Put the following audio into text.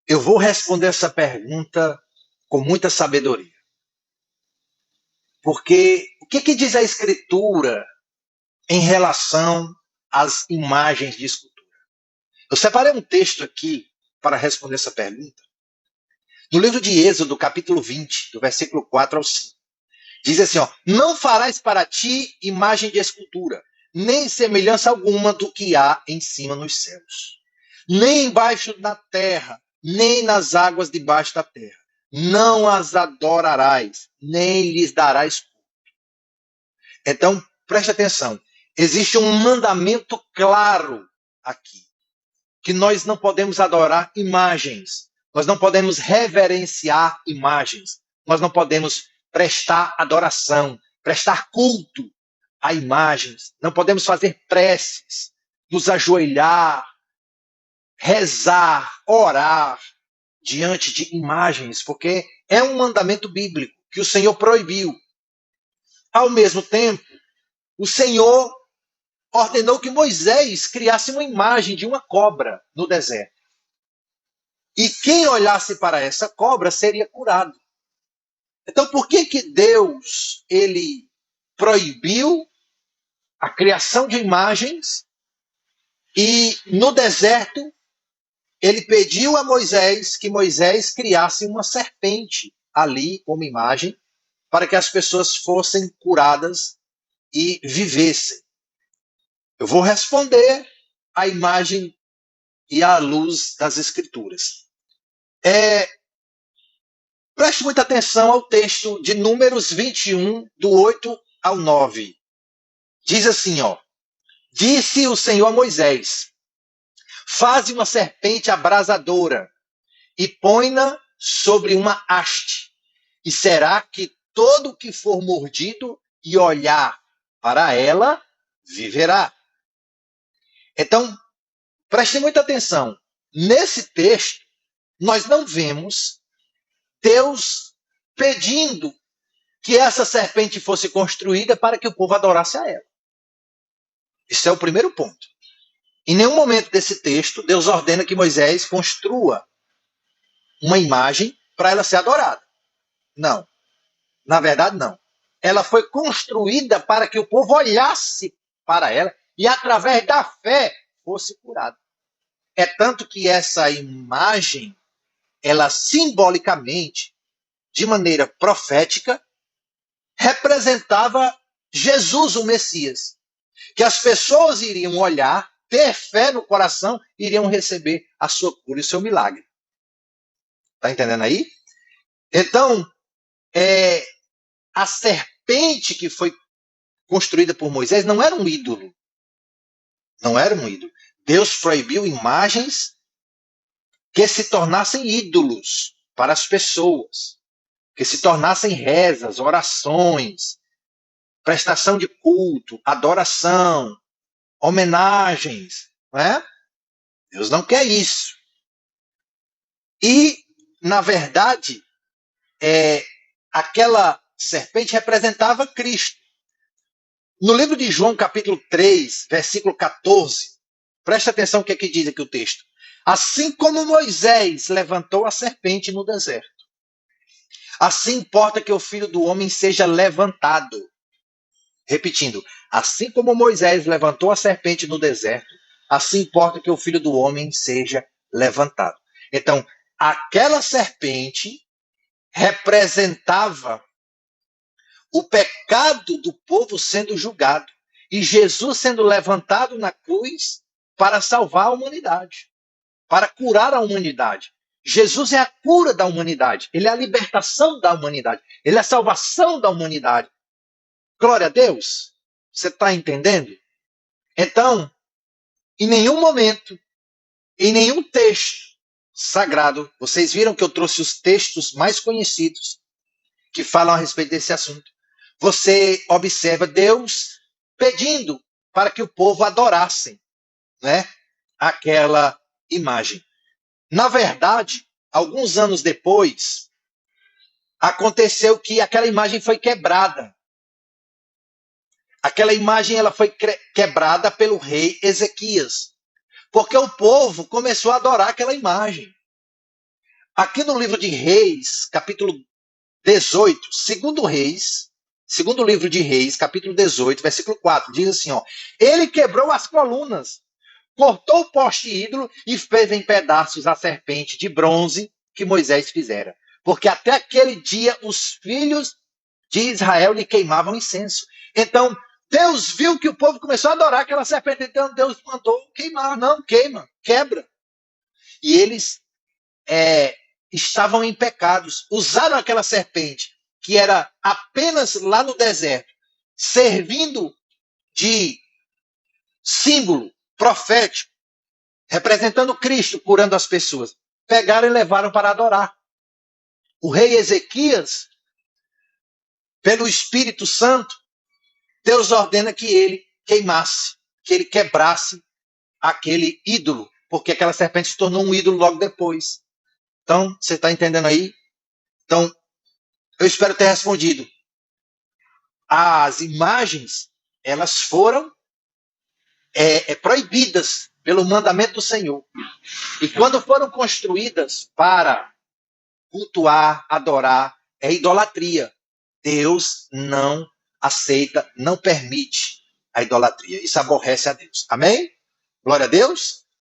Eu vou responder essa pergunta com muita sabedoria. Porque o que diz a Escritura em relação às imagens de escultura? Eu separei um texto aqui para responder essa pergunta. No livro de Êxodo, capítulo 20, do versículo 4 ao 5. Diz assim, não farás para ti imagem de escultura, nem semelhança alguma do que há em cima nos céus, nem embaixo da terra, nem nas águas debaixo da terra. Não as adorarás, nem lhes darás culto. Então, preste atenção. Existe um mandamento claro aqui, que nós não podemos adorar imagens, nós não podemos reverenciar imagens, nós não podemos prestar adoração, prestar culto a imagens, não podemos fazer preces, nos ajoelhar, rezar, orar diante de imagens, porque é um mandamento bíblico que o Senhor proibiu. Ao mesmo tempo, o Senhor ordenou que Moisés criasse uma imagem de uma cobra no deserto. E quem olhasse para essa cobra seria curado. Então, por que Deus ele proibiu a criação de imagens e no deserto ele pediu a Moisés que Moisés criasse uma serpente ali como imagem para que as pessoas fossem curadas e vivessem? Eu vou responder à imagem e à luz das Escrituras. Preste muita atenção ao texto de Números 21, do 8 ao 9. Diz assim, disse o Senhor a Moisés, faze uma serpente abrasadora e põe-na sobre uma haste, e será que todo que for mordido e olhar para ela, viverá. Então, preste muita atenção. Nesse texto, nós não vemos Deus pedindo que essa serpente fosse construída para que o povo adorasse a ela. Isso é o primeiro ponto. Em nenhum momento desse texto, Deus ordena que Moisés construa uma imagem para ela ser adorada. Não. Na verdade, não. Ela foi construída para que o povo olhasse para ela e, através da fé, fosse curado. É tanto que essa imagem, ela simbolicamente, de maneira profética, representava Jesus, o Messias. Que as pessoas iriam olhar, ter fé no coração, iriam receber a sua cura e o seu milagre. Está entendendo aí? Então, a serpente que foi construída por Moisés não era um ídolo. Não era um ídolo. Deus proibiu imagens que se tornassem ídolos para as pessoas. Que se tornassem rezas, orações, prestação de culto, adoração, homenagens. Não é? Deus não quer isso. E, na verdade, aquela serpente representava Cristo. No livro de João, capítulo 3, versículo 14, presta atenção o que diz aqui o texto. Assim como Moisés levantou a serpente no deserto, assim importa que o Filho do Homem seja levantado. Repetindo, assim como Moisés levantou a serpente no deserto, assim importa que o Filho do Homem seja levantado. Então, aquela serpente representava o pecado do povo sendo julgado e Jesus sendo levantado na cruz para salvar a humanidade, para curar a humanidade. Jesus é a cura da humanidade, ele é a libertação da humanidade, ele é a salvação da humanidade. Glória a Deus. Você está entendendo? Então, em nenhum momento, em nenhum texto sagrado, vocês viram que eu trouxe os textos mais conhecidos que falam a respeito desse assunto. Você observa Deus pedindo para que o povo adorasse, né, aquela imagem. Na verdade, alguns anos depois, aconteceu que aquela imagem foi quebrada. Aquela imagem ela foi quebrada pelo rei Ezequias, porque o povo começou a adorar aquela imagem. Aqui no livro de Reis, capítulo 18, segundo livro de Reis, capítulo 18, versículo 4, diz assim, ó: ele quebrou as colunas, cortou o poste ídolo e fez em pedaços a serpente de bronze que Moisés fizera. Porque até aquele dia os filhos de Israel lhe queimavam incenso. Então, Deus viu que o povo começou a adorar aquela serpente. Então, Deus mandou queimar. Não, queima, quebra. E eles estavam em pecados. Usaram aquela serpente, que era apenas lá no deserto, servindo de símbolo profético, representando Cristo, curando as pessoas. Pegaram e levaram para adorar. O rei Ezequias, pelo Espírito Santo, Deus ordena que ele queimasse, que ele quebrasse aquele ídolo, porque aquela serpente se tornou um ídolo logo depois. Então, você está entendendo aí? Então, eu espero ter respondido. As imagens, elas foram proibidas pelo mandamento do Senhor. E quando foram construídas para cultuar, adorar, é idolatria. Deus não aceita, não permite a idolatria. Isso aborrece a Deus. Amém? Glória a Deus.